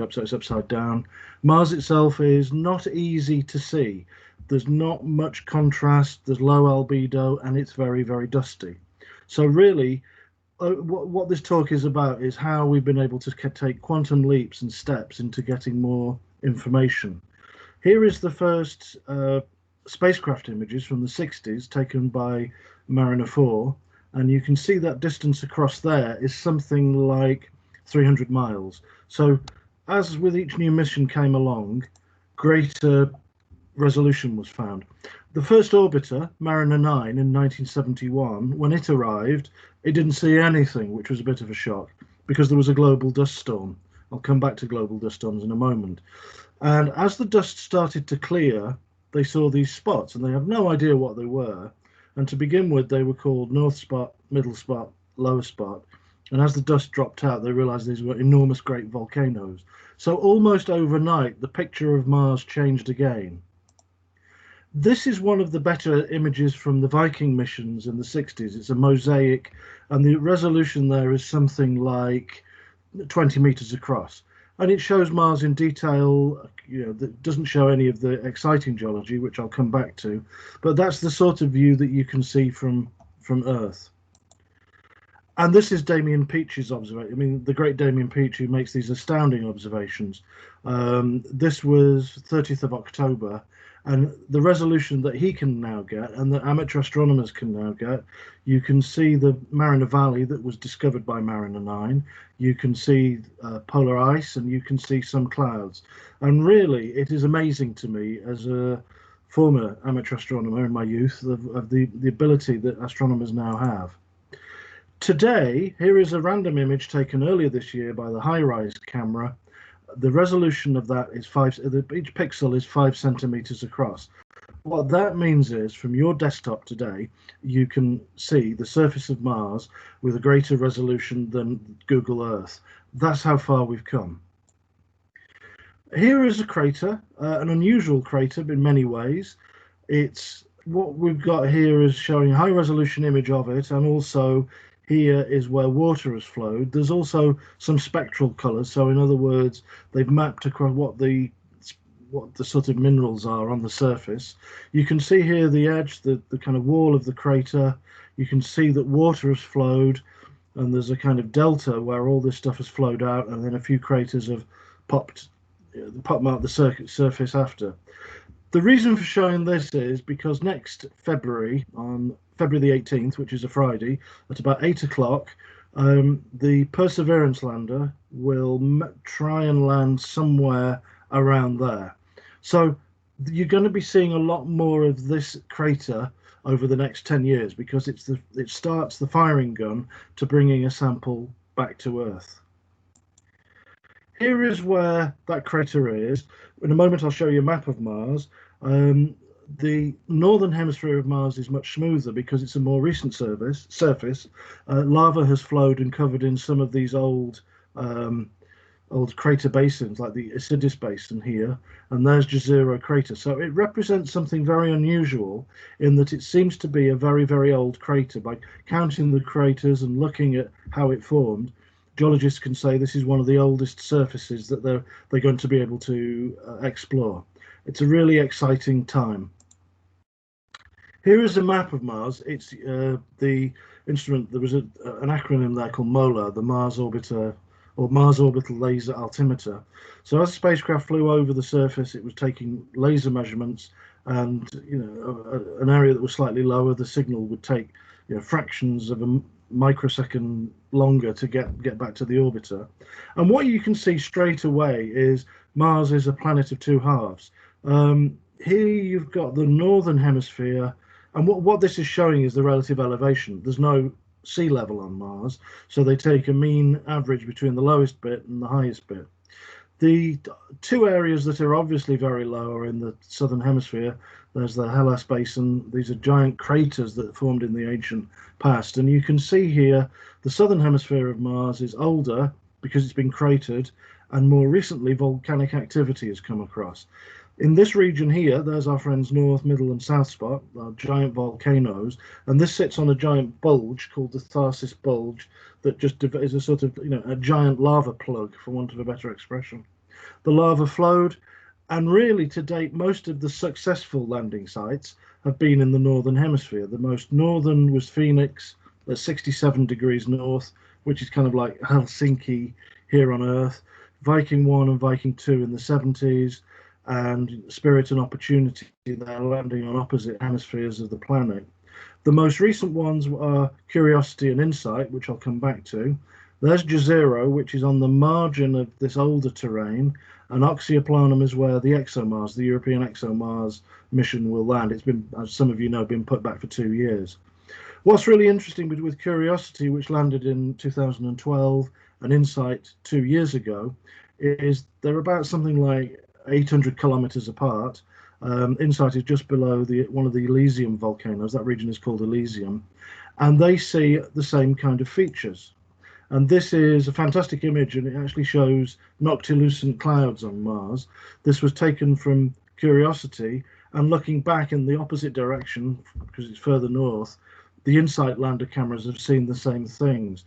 up, so it's upside down. Mars itself is not easy to see. There's not much contrast, there's low albedo, and it's very, very dusty. So really, what this talk is about is how we've been able to take quantum leaps and steps into getting more information. Here is the first spacecraft images from the 60s taken by Mariner 4, and you can see that distance across there is something like 300 miles. So as with each new mission came along, greater resolution was found. The first orbiter, Mariner 9, in 1971, when it arrived, it didn't see anything, which was a bit of a shock, because there was a global dust storm. I'll come back to global dust storms in a moment. And as the dust started to clear, they saw these spots, and they have no idea what they were. And to begin with, they were called north spot, middle spot, lower spot. And as the dust dropped out, they realized these were enormous great volcanoes. So almost overnight, the picture of Mars changed again. This is one of the better images from the Viking missions in the 60s. It's a mosaic, and the resolution there is something like 20 meters across. And it shows Mars in detail, that doesn't show any of the exciting geology, which I'll come back to. But that's the sort of view that you can see from Earth. And this is Damien Peach's observation. I mean, the great Damien Peach, who makes these astounding observations. This was 30th of October. And the resolution that he can now get, and that amateur astronomers can now get, you can see the Mariner Valley that was discovered by Mariner 9. You can see polar ice, and you can see some clouds. And really, it is amazing to me, as a former amateur astronomer in my youth, of the ability that astronomers now have. Today, here is a random image taken earlier this year by the HiRISE camera. The resolution of that is each pixel is 5 centimeters across. What that means is, from your desktop today, you can see the surface of Mars with a greater resolution than Google Earth. That's how far we've come. Here is a crater, an unusual crater in many ways. It's what we've got here is showing a high resolution image of it, and also here is where water has flowed. There's also some spectral colors. So in other words, they've mapped across what the sort of minerals are on the surface. You can see here the edge, the kind of wall of the crater. You can see that water has flowed, and there's a kind of delta where all this stuff has flowed out, and then a few craters have popped out the surface after. The reason for showing this is because next February, on February the 18th, which is a Friday, at about 8 o'clock, the Perseverance lander will try and land somewhere around there. So you're going to be seeing a lot more of this crater over the next 10 years, because it starts the firing gun to bringing a sample back to Earth. Here is where that crater is. In a moment, I'll show you a map of Mars. The northern hemisphere of Mars is much smoother because it's a more recent surface. Lava has flowed and covered in some of these old crater basins, like the Isidis Basin here, and there's Jezero crater. So it represents something very unusual in that it seems to be a very, very old crater. By counting the craters and looking at how it formed, geologists can say this is one of the oldest surfaces that they're going to be able to explore. It's a really exciting time. Here is a map of Mars. It's the instrument. There was an acronym there called MOLA, the Mars Orbiter, or Mars Orbital Laser Altimeter. So as the spacecraft flew over the surface, it was taking laser measurements, and an area that was slightly lower, the signal would take fractions of a microsecond longer to get back to the orbiter. And what you can see straight away is Mars is a planet of two halves. Here you've got the northern hemisphere, and what this is showing is the relative elevation. There's no sea level on Mars, so they take a mean average between the lowest bit and the highest bit. The two areas that are obviously very low are in the southern hemisphere. There's the Hellas Basin. These are giant craters that formed in the ancient past, and you can see here the southern hemisphere of Mars is older because it's been cratered, and more recently volcanic activity has come across. In this region here, there's our friends North, Middle and South Spot, our giant volcanoes, and this sits on a giant bulge called the Tharsis Bulge that just is a sort of, a giant lava plug, for want of a better expression. The lava flowed, and really to date, most of the successful landing sites have been in the northern hemisphere. The most northern was Phoenix at 67 degrees north, which is kind of like Helsinki here on Earth. Viking 1 and Viking 2 in the 70s, and Spirit and Opportunity, they're landing on opposite hemispheres of the planet. The most recent ones are Curiosity and Insight, which I'll come back to. There's Jezero, which is on the margin of this older terrain, and Oxyoplanum is where the ExoMars, the European ExoMars mission, will land. It's been, as some of you know, been put back for 2 years. What's really interesting with Curiosity, which landed in 2012, and Insight 2 years ago, is they're about something like 800 kilometers apart. Insight is just below one of the Elysium volcanoes. That region is called Elysium, and they see the same kind of features. And this is a fantastic image, and it actually shows Noctilucent clouds on Mars. This was taken from Curiosity, and looking back in the opposite direction, because it's further north, the InSight lander cameras have seen the same things.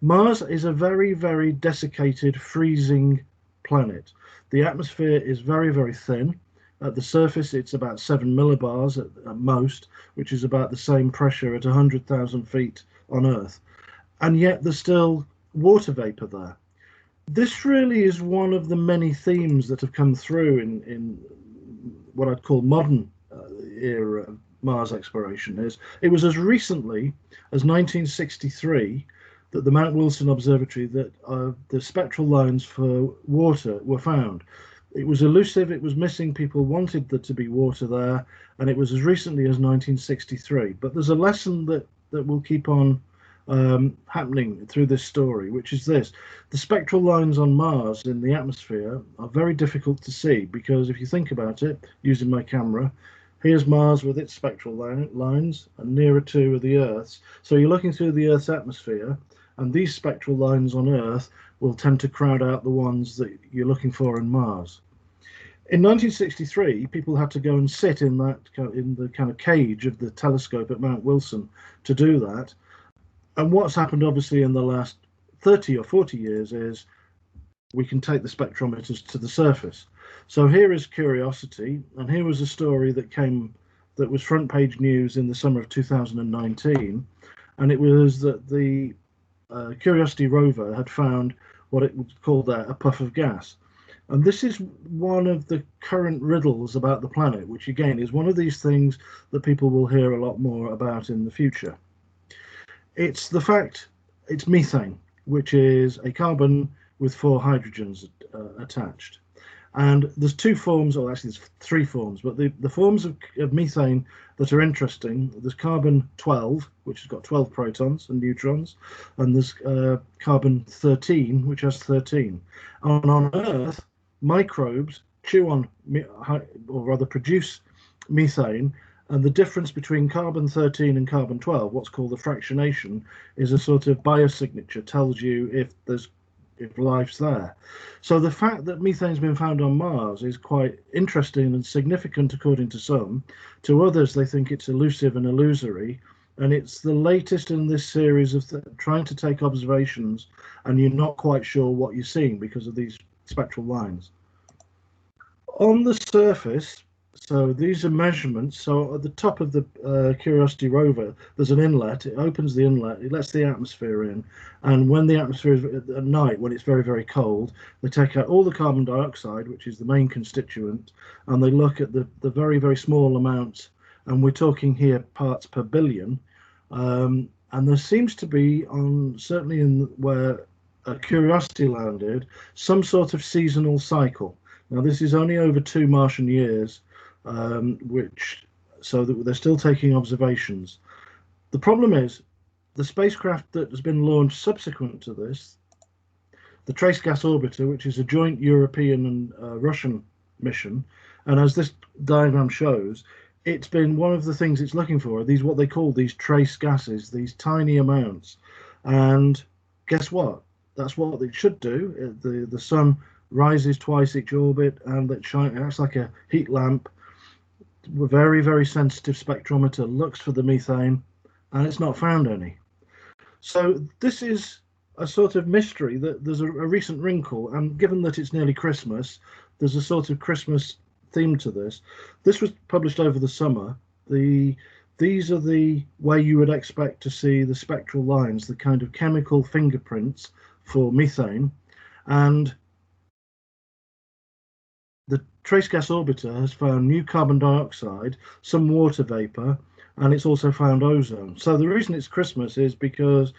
Mars is a very, very desiccated, freezing planet. The atmosphere is very, very thin. At the surface, it's about 7 millibars at most, which is about the same pressure at 100,000 feet on Earth. And yet there's still water vapor there. This really is one of the many themes that have come through in what I'd call modern era Mars exploration. It was as recently as 1963 that the Mount Wilson Observatory, that the spectral lines for water were found. It was elusive, it was missing, people wanted there to be water there, and it was as recently as 1963. But there's a lesson that will keep on happening through this story, which is this. The spectral lines on Mars in the atmosphere are very difficult to see, because if you think about it, using my camera, here's Mars with its spectral lines, and nearer to are the Earth's. So you're looking through the Earth's atmosphere, and these spectral lines on Earth will tend to crowd out the ones that you're looking for in Mars. In 1963, people had to go and sit in the kind of cage of the telescope at Mount Wilson to do that. And what's happened, obviously, in the last 30 or 40 years is we can take the spectrometers to the surface. So here is Curiosity, and here was a story that was front page news in the summer of 2019, and it was that the Curiosity rover had found what it was called a puff of gas. And this is one of the current riddles about the planet, which again is one of these things that people will hear a lot more about in the future. It's the fact it's methane, which is a carbon with 4 hydrogens attached. And there's 2 forms, or actually there's 3 forms, but the forms of methane that are interesting, there's carbon 12, which has got 12 protons and neutrons, and there's carbon 13, which has 13. And on Earth, microbes chew on, or rather produce methane, and the difference between carbon 13 and carbon 12, what's called the fractionation, is a sort of biosignature, tells you if life's there. So the fact that methane's been found on Mars is quite interesting and significant according to some. To others, they think it's elusive and illusory, and it's the latest in this series of trying to take observations, and you're not quite sure what you're seeing because of these spectral lines. On the surface, so these are measurements. So at the top of the Curiosity rover, there's an inlet. It opens the inlet, it lets the atmosphere in, and when the atmosphere is at night, when it's very, very cold, they take out all the carbon dioxide, which is the main constituent, and they look at the very, very small amounts, and we're talking here parts per billion. And there seems to be, certainly in where Curiosity landed, some sort of seasonal cycle. Now this is only over 2 Martian years, so that they're still taking observations. The problem is the spacecraft that has been launched subsequent to this, the Trace Gas Orbiter, which is a joint European and Russian mission, and as this diagram shows, it's been one of the things it's looking for, these what they call these trace gases, these tiny amounts. And guess what? That's what it should do. The sun rises twice each orbit, and it acts like a heat lamp. A very, very sensitive spectrometer looks for the methane, and it's not found any. So this is a sort of mystery that there's a recent wrinkle, and given that it's nearly Christmas, there's a sort of Christmas theme to this. This was published over the summer. These are the way you would expect to see the spectral lines, the kind of chemical fingerprints for methane, and the Trace Gas Orbiter has found new carbon dioxide, some water vapor, and it's also found ozone. So the reason it's Christmas is because,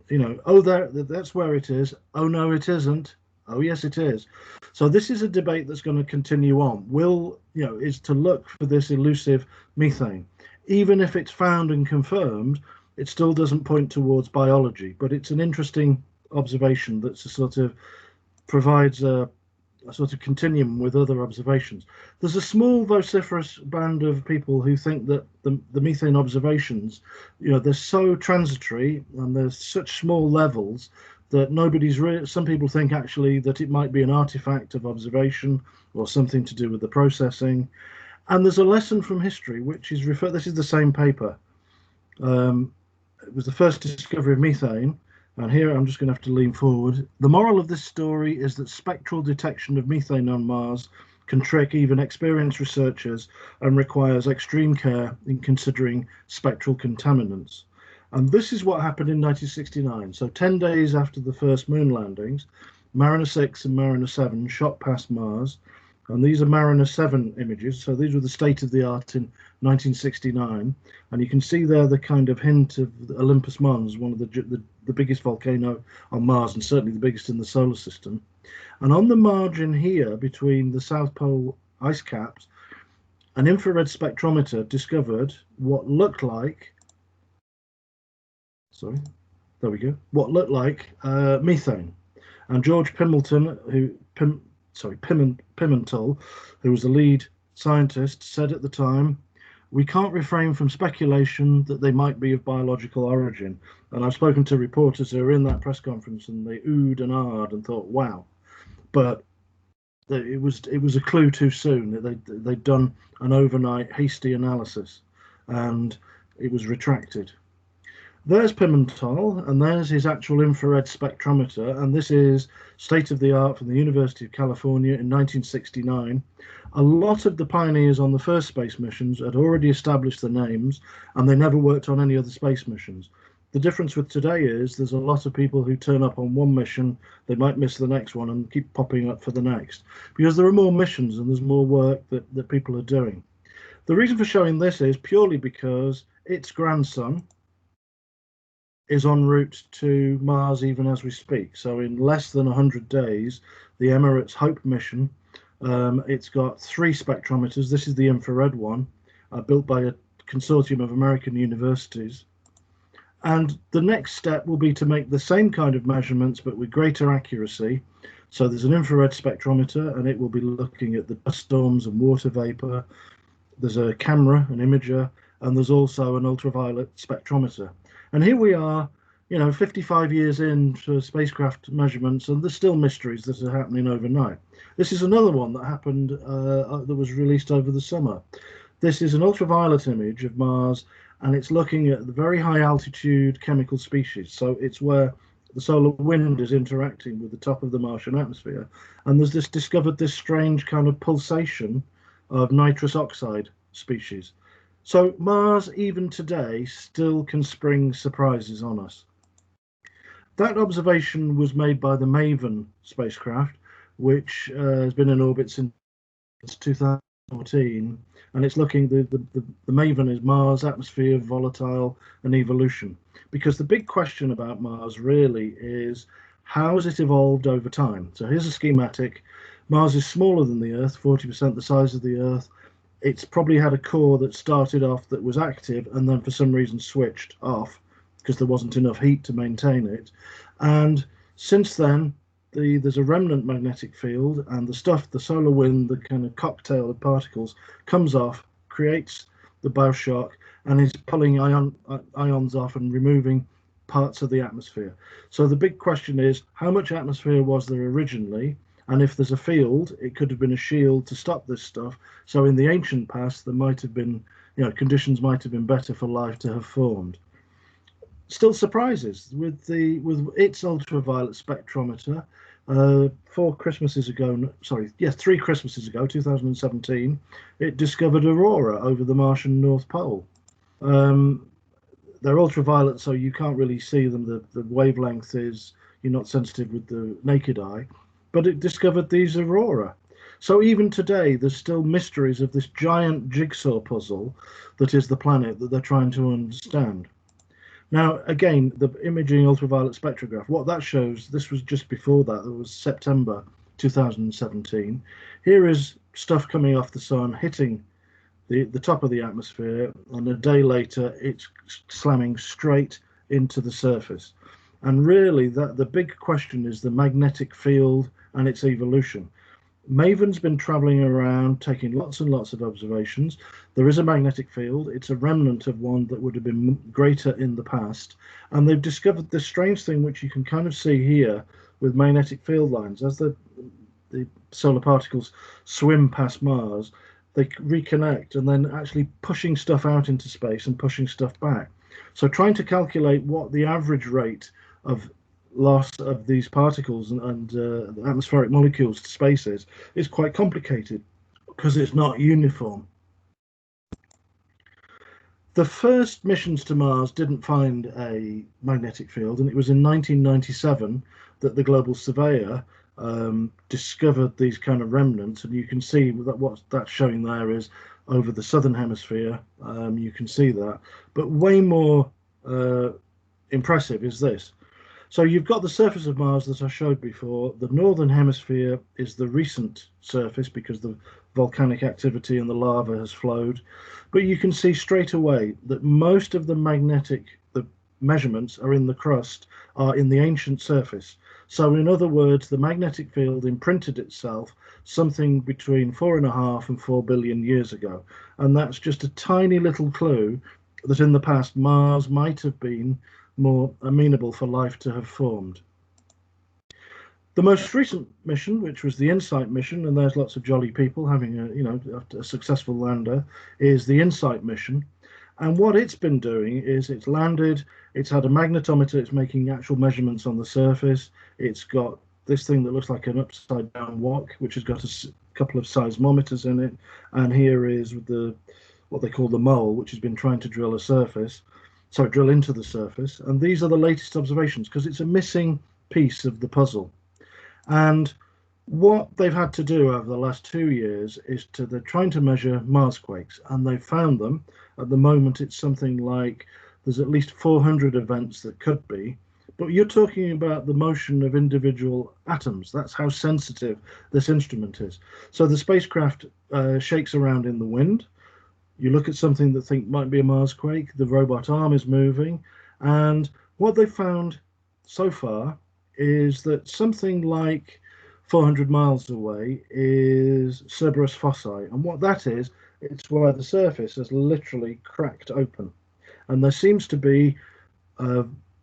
you know, oh, that's where it is. Oh, no, it isn't. Oh, yes, it is. So this is a debate that's going to continue on. Is to look for this elusive methane. Even if it's found and confirmed, it still doesn't point towards biology. But it's an interesting observation that's a sort of provides a sort of continuum with other observations. There's a small vociferous band of people who think that the methane observations, they're so transitory and there's such small levels that some people think actually that it might be an artifact of observation or something to do with the processing. And there's a lesson from history which is this is the same paper. It was the first discovery of methane. And here I'm just going to have to lean forward. The moral of this story is that spectral detection of methane on Mars can trick even experienced researchers and requires extreme care in considering spectral contaminants. And this is what happened in 1969. So 10 days after the first moon landings, Mariner 6 and Mariner 7 shot past Mars. And these are Mariner 7 images. So these were the state of the art in 1969. And you can see there the kind of hint of Olympus Mons, one of the biggest volcano on Mars, and certainly the biggest in the solar system. And on the margin here, between the South Pole ice caps, an infrared spectrometer discovered what looked like, what looked like methane. And George Pimentel, who was the lead scientist, said at the time, "We can't refrain from speculation that they might be of biological origin." And I've spoken to reporters who were in that press conference, and they oohed and ahed and thought, "Wow!" But it was a clue too soon. They'd done an overnight hasty analysis, and it was retracted. There's Pimentel, and there's his actual infrared spectrometer, and this is state of the art from the University of California in 1969. A lot of the pioneers on the first space missions had already established the names, and they never worked on any other space missions. The difference with today is there's a lot of people who turn up on one mission, they might miss the next one and keep popping up for the next, because there are more missions and there's more work that people are doing. The reason for showing this is purely because its grandson is en route to Mars even as we speak. So in less than 100 days, the Emirates Hope mission, it's got 3 spectrometers. This is the infrared one, built by a consortium of American universities. And the next step will be to make the same kind of measurements, but with greater accuracy. So there's an infrared spectrometer, and it will be looking at the dust storms and water vapor. There's a camera, an imager, and there's also an ultraviolet spectrometer. And here we are, 55 years into spacecraft measurements, and there's still mysteries that are happening overnight. This is another one that happened, that was released over the summer. This is an ultraviolet image of Mars, and it's looking at the very high altitude chemical species. So it's where the solar wind is interacting with the top of the Martian atmosphere. And there's discovered this strange kind of pulsation of nitrous oxide species. So Mars, even today, still can spring surprises on us. That observation was made by the MAVEN spacecraft, which has been in orbit since 2014, and it's looking, the MAVEN is Mars, atmosphere, volatile, and evolution. Because the big question about Mars really is, how has it evolved over time? So here's a schematic. Mars is smaller than the Earth, 40% the size of the Earth. It's probably had a core that started off that was active and then for some reason switched off because there wasn't enough heat to maintain it. And since then, there's a remnant magnetic field, and the solar wind, the kind of cocktail of particles, comes off, creates the bioshock, and is pulling ions off and removing parts of the atmosphere. So the big question is, how much atmosphere was there originally? And if there's a field, it could have been a shield to stop this stuff. So in the ancient past, there might have been, conditions might have been better for life to have formed. still surprises with its ultraviolet spectrometer. 4 Christmases ago, sorry, yes, 3 Christmases ago, 2017, it discovered aurora over the Martian North Pole. Um, they're ultraviolet, so you can't really see them. The wavelength is, you're not sensitive with the naked eye, but it discovered these aurora. So even today, there's still mysteries of this giant jigsaw puzzle that is the planet that they're trying to understand. Now, again, the imaging ultraviolet spectrograph, what that shows, this was just before that, it was September 2017. Here is stuff coming off the sun, hitting the top of the atmosphere, and a day later, it's slamming straight into the surface. And really, that the big question is the magnetic field and its evolution. Maven's been traveling around taking lots and lots of observations. There is a magnetic field. It's a remnant of one that would have been greater in the past. And they've discovered this strange thing, which you can kind of see here with magnetic field lines. As the solar particles swim past Mars, they reconnect and then actually pushing stuff out into space and pushing stuff back. So trying to calculate what the average rate of loss of these particles and atmospheric molecules to space is quite complicated because it's not uniform. The first missions to Mars didn't find a magnetic field, and it was in 1997 that the Global Surveyor discovered these kind of remnants, and you can see that what that's showing there is over the southern hemisphere. You can see that, but way more impressive is this. So you've got the surface of Mars that I showed before. The northern hemisphere is the recent surface because the volcanic activity and the lava has flowed. But you can see straight away that most of the measurements are in the crust, are in the ancient surface. So in other words, the magnetic field imprinted itself something between 4.5 and 4 billion years ago. And that's just a tiny little clue that in the past Mars might have been more amenable for life to have formed. The most recent mission, which was the InSight mission, and there's lots of jolly people having a successful lander, is the InSight mission. And what it's been doing is it's landed, it's had a magnetometer, it's making actual measurements on the surface. It's got this thing that looks like an upside down wok, which has got a couple of seismometers in it. And here is what they call the mole, which has been trying to drill drill into the surface. And these are the latest observations because it's a missing piece of the puzzle. And what they've had to do over the last 2 years is they're trying to measure Mars quakes, and they've found them. At the moment, it's something like there's at least 400 events that could be, but you're talking about the motion of individual atoms. That's how sensitive this instrument is. So the spacecraft shakes around in the wind. You look at something that might be a Mars quake, the robot arm is moving, and what they've found so far is that something like 400 miles away is Cerberus Fossil. And what that is, it's where the surface has literally cracked open. And there seems to be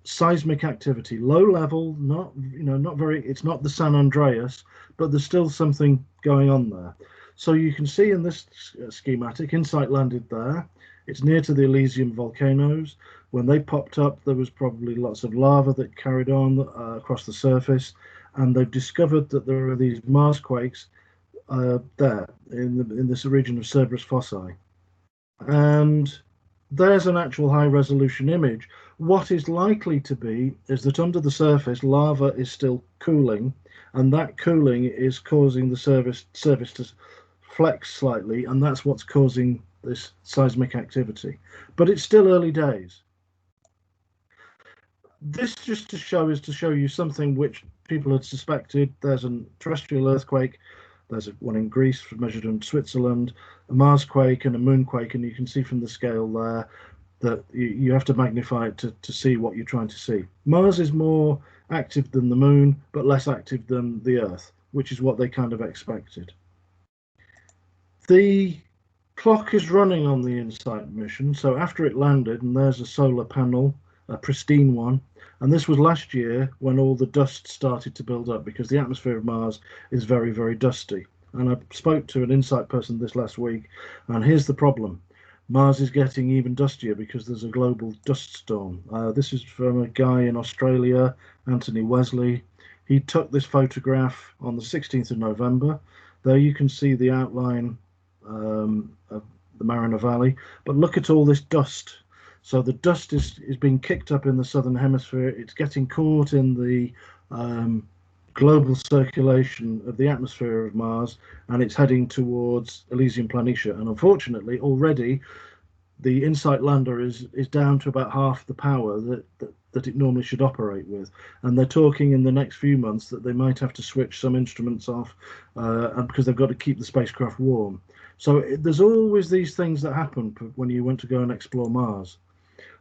seismic activity, low level, not very, it's not the San Andreas, but there's still something going on there. So you can see in this schematic, InSight landed there. It's near to the Elysium volcanoes. When they popped up, there was probably lots of lava that carried on across the surface. And they've discovered that there are these Mars quakes there in this region of Cerberus Fossil. And there's an actual high-resolution image. What is likely to be is that under the surface, lava is still cooling, and that cooling is causing the surface to flex slightly, and that's what's causing this seismic activity. But it's still early days. This is to show you something which people had suspected. There's a terrestrial earthquake, there's one in Greece measured in Switzerland, a Mars quake and a moon quake, and you can see from the scale there that you have to magnify it to see what you're trying to see. Mars is more active than the moon, but less active than the Earth, which is what they kind of expected. The clock is running on the InSight mission, so after it landed, and there's a solar panel, a pristine one, and this was last year when all the dust started to build up because the atmosphere of Mars is very, very dusty. And I spoke to an InSight person this last week, and here's the problem. Mars is getting even dustier because there's a global dust storm. This is from a guy in Australia, Anthony Wesley. He took this photograph on the 16th of November. There you can see the outline of the Mariner Valley, but look at all this dust. So the dust is being kicked up in the southern hemisphere. It's getting caught in the global circulation of the atmosphere of Mars, and it's heading towards Elysium Planitia. And unfortunately, already the InSight lander is down to about half the power that it normally should operate with. And they're talking in the next few months that they might have to switch some instruments off because they've got to keep the spacecraft warm. So there's always these things that happen when you want to go and explore Mars.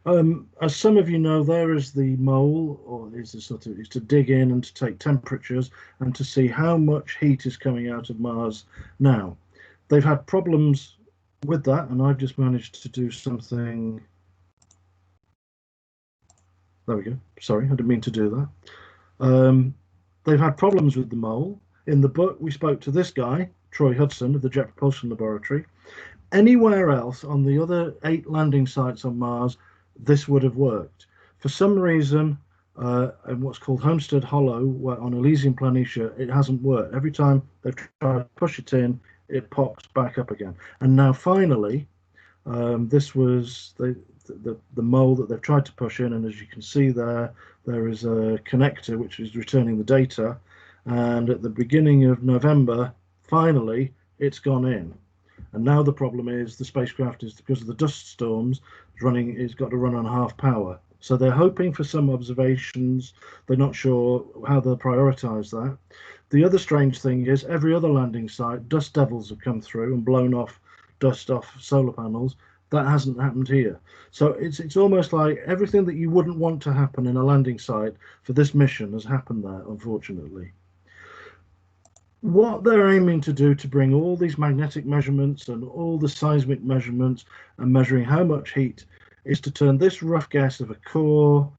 As some of you know, there is the mole, or is to dig in and to take temperatures and to see how much heat is coming out of Mars now. They've had problems with that, and I've just managed to do something. There we go. Sorry, I didn't mean to do that. They've had problems with the mole. In the book, we spoke to this guy, Troy Hudson of the Jet Propulsion Laboratory. Anywhere else on the other 8 landing sites on Mars, this would have worked. For some reason, in what's called Homestead Hollow, where on Elysium Planitia, it hasn't worked. Every time they've tried to push it in, it pops back up again. And now finally, this was the mole that they've tried to push in, and as you can see there is a connector which is returning the data. And at the beginning of November, finally, it's gone in. And now the problem is the spacecraft is, because of the dust storms, it's got to run on half power. So they're hoping for some observations. They're not sure how they'll prioritize that. The other strange thing is every other landing site, dust devils have come through and blown off dust off solar panels. That hasn't happened here. So it's almost like everything that you wouldn't want to happen in a landing site for this mission has happened there, unfortunately. What they're aiming to do to bring all these magnetic measurements and all the seismic measurements and measuring how much heat is to turn this rough guess of a core,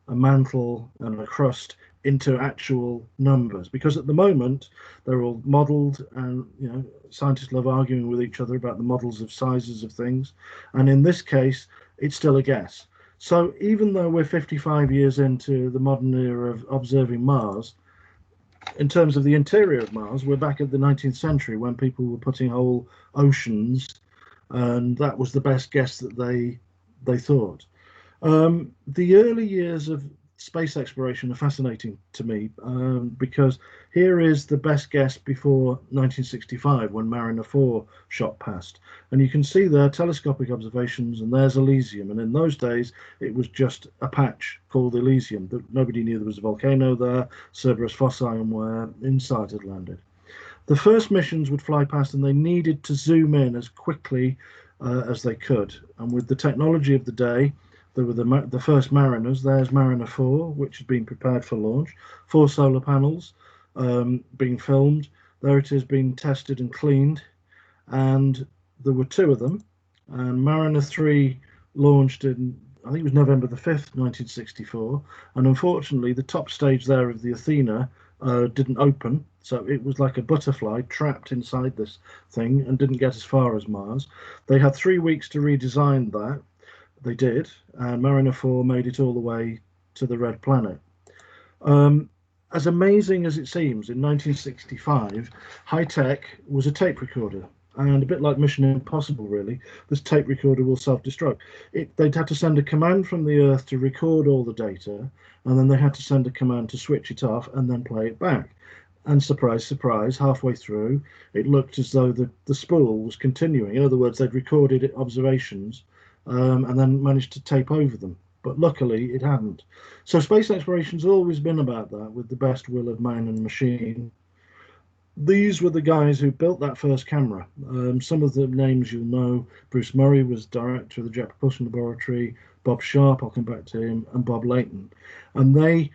a mantle, and a crust into actual numbers. Because at the moment, they're all modeled, and scientists love arguing with each other about the models of sizes of things. And in this case, it's still a guess. So even though we're 55 years into the modern era of observing Mars, in terms of the interior of Mars, we're back at the 19th century when people were putting whole oceans, and that was the best guess that they thought. The early years of space exploration are fascinating to me because here is the best guess before 1965 when Mariner 4 shot past. And you can see there telescopic observations, and there's Elysium. And in those days, it was just a patch called Elysium. Nobody knew there was a volcano there, Cerberus Fossil, where InSight had landed. The first missions would fly past, and they needed to zoom in as quickly as they could. And with the technology of the day, there were the first Mariners. There's Mariner 4, which has been prepared for launch. 4 solar panels being filmed. There it is being tested and cleaned. And there were 2 of them. And Mariner 3 launched in, I think it was November the 5th, 1964. And unfortunately, the top stage there of the Athena didn't open. So it was like a butterfly trapped inside this thing and didn't get as far as Mars. They had 3 weeks to redesign that. They did, and Mariner 4 made it all the way to the Red Planet. As amazing as it seems, in 1965, high-tech was a tape recorder. And a bit like Mission Impossible, really, this tape recorder will self-destruct. They'd had to send a command from the Earth to record all the data, and then they had to send a command to switch it off and then play it back. And surprise, surprise, halfway through, it looked as though the spool was continuing. In other words, they'd recorded observations and then managed to tape over them. But luckily, it hadn't. So space exploration's always been about that, with the best will of man and machine. These were the guys who built that first camera. Some of the names you'll know. Bruce Murray was director of the Jet Propulsion Laboratory. Bob Sharp, I'll come back to him, and Bob Layton. And they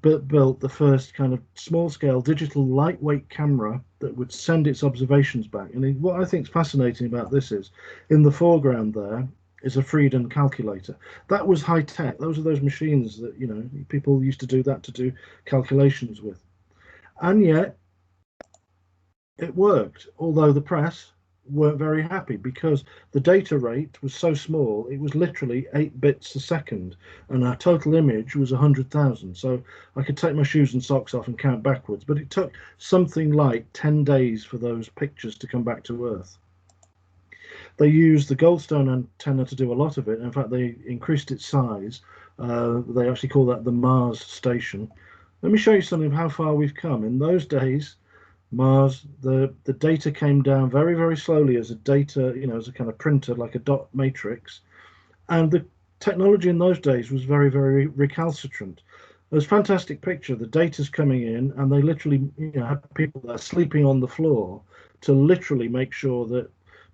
built the first kind of small-scale digital lightweight camera that would send its observations back. And what I think is fascinating about this is, in the foreground there is a Freedom calculator. That was high-tech. Those are those machines that, people used to do that to do calculations with. And yet, it worked, although the press weren't very happy because the data rate was so small. It was literally 8 bits a second, and our total image was 100,000. So I could take my shoes and socks off and count backwards, but it took something like 10 days for those pictures to come back to Earth. They used the Goldstone antenna to do a lot of it. In fact, they increased its size. They actually call that the Mars station. Let me show you something of how far we've come. In those days, Mars, the data came down very, very slowly as a data, as a kind of printer, like a dot matrix. And the technology in those days was very, very recalcitrant. There's a fantastic picture. The data's coming in, and they literally, had people there sleeping on the floor to literally make sure that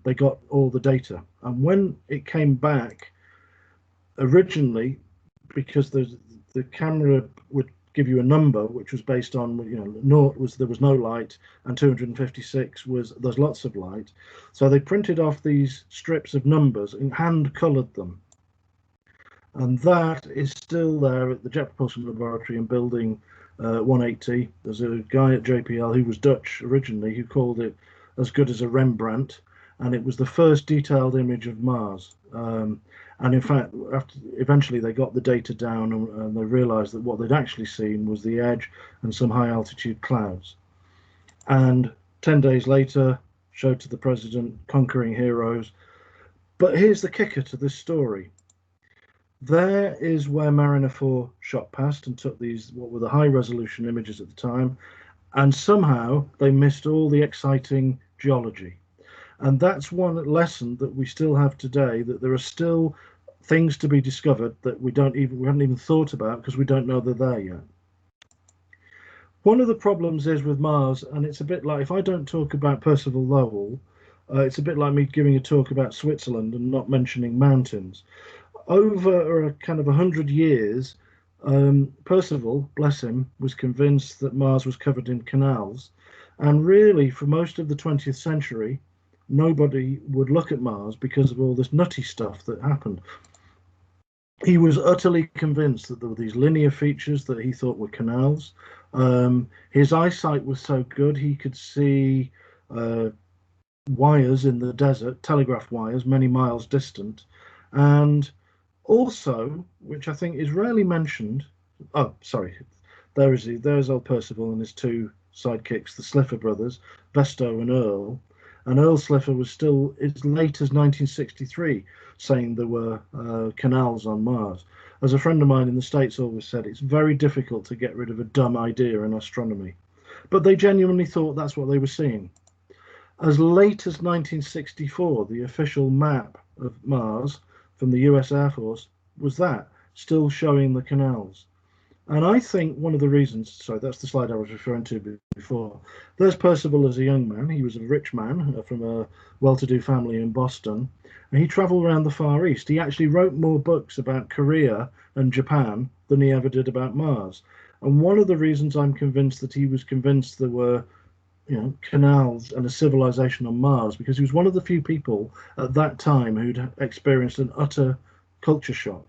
they got all the data. And when it came back, originally, because the camera would give you a number which was based on, naught was there was no light, and 256 was there's lots of light. So they printed off these strips of numbers and hand colored them, and that is still there at the Jet Propulsion Laboratory in building 180. There's a guy at JPL who was Dutch originally who called it as good as a Rembrandt, and it was the first detailed image of Mars. And in fact, eventually they got the data down, and they realized that what they'd actually seen was the edge and some high altitude clouds. And 10 days later, showed to the president, conquering heroes. But here's the kicker to this story. There is where Mariner 4 shot past and took these, what were the high resolution images at the time, and somehow they missed all the exciting geology. And that's one lesson that we still have today, that there are still things to be discovered that we haven't even thought about because we don't know they're there yet. One of the problems is with Mars, and it's a bit like if I don't talk about Percival Lowell, it's a bit like me giving a talk about Switzerland and not mentioning mountains. Over a kind of 100 years, Percival, bless him, was convinced that Mars was covered in canals. And really, for most of the 20th century, nobody would look at Mars because of all this nutty stuff that happened. He was utterly convinced that there were these linear features that he thought were canals. His eyesight was so good he could see wires in the desert, telegraph wires, many miles distant. And also, which I think is rarely mentioned, there's old Percival and his two sidekicks, the Slipher brothers, Vesto and Earl. And Earl Slipher was still as late as 1963 saying there were canals on Mars. As a friend of mine in the States always said, it's very difficult to get rid of a dumb idea in astronomy. But they genuinely thought that's what they were seeing. As late as 1964, the official map of Mars from the US Air Force was that, still showing the canals. And I think one of the reasons, sorry, that's the slide I was referring to before. There's Percival as a young man. He was a rich man from a well-to-do family in Boston, and he traveled around the Far East. He actually wrote more books about Korea and Japan than he ever did about Mars. And one of the reasons I'm convinced that he was convinced there were, canals and a civilization on Mars, because he was one of the few people at that time who'd experienced an utter culture shock.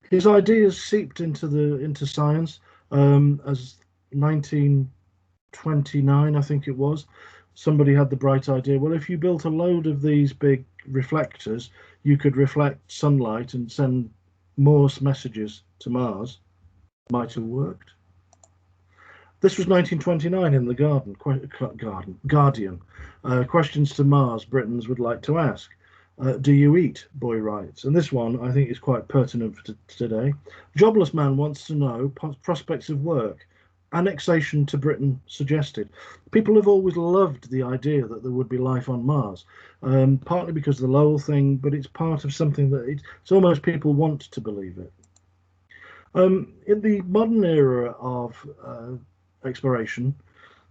His ideas seeped into science as 1929, I think it was. Somebody had the bright idea, well, if you built a load of these big reflectors, you could reflect sunlight and send Morse messages to Mars. Might have worked. This was 1929 in the Guardian. Questions to Mars Britons would like to ask. Do you eat? Boy writes. And this one I think is quite pertinent for today. Jobless man wants to know prospects of work. Annexation to Britain suggested. People have always loved the idea that there would be life on Mars, partly because of the Lowell thing, but it's part of something that it's almost people want to believe it. In the modern era of exploration,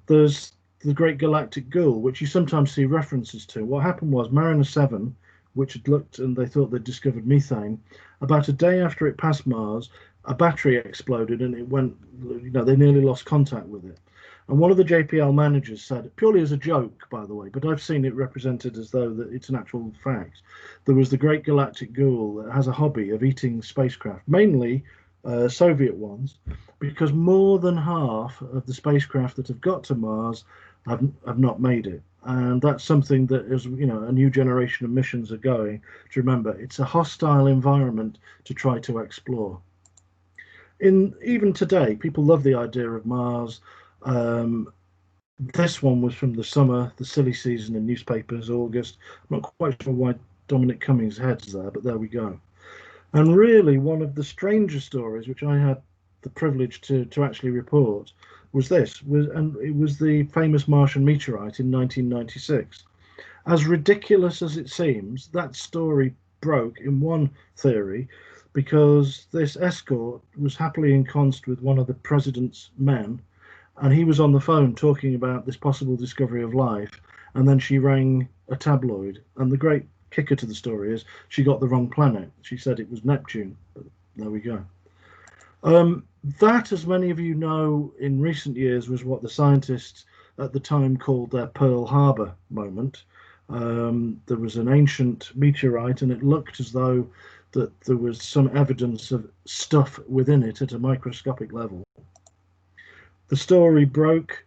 there's the Great Galactic Ghoul, which you sometimes see references to. What happened was Mariner 7, which had looked and they thought they'd discovered methane, about a day after it passed Mars, a battery exploded and it went, they nearly lost contact with it. And one of the JPL managers said, purely as a joke, by the way, but I've seen it represented as though that it's an actual fact. There was the Great Galactic Ghoul that has a hobby of eating spacecraft, mainly Soviet ones, because more than half of the spacecraft that have got to Mars have not made it. And that's something that is, a new generation of missions are going to remember. It's a hostile environment to try to explore. Even today, people love the idea of Mars. This one was from the summer, the silly season in newspapers, August. I'm not quite sure why Dominic Cummings' head's there, but there we go. And really, one of the stranger stories, which I had the privilege to actually report, was and it was the famous Martian meteorite in 1996. As ridiculous as it seems, that story broke in one theory because this escort was happily ensconced with one of the president's men, and he was on the phone talking about this possible discovery of life, and then she rang a tabloid, and the great kicker to the story is she got the wrong planet. She said it was Neptune. But there we go. That, as many of you know, in recent years was what the scientists at the time called their Pearl Harbor moment. There was an ancient meteorite, and it looked as though that there was some evidence of stuff within it at a microscopic level. The story broke.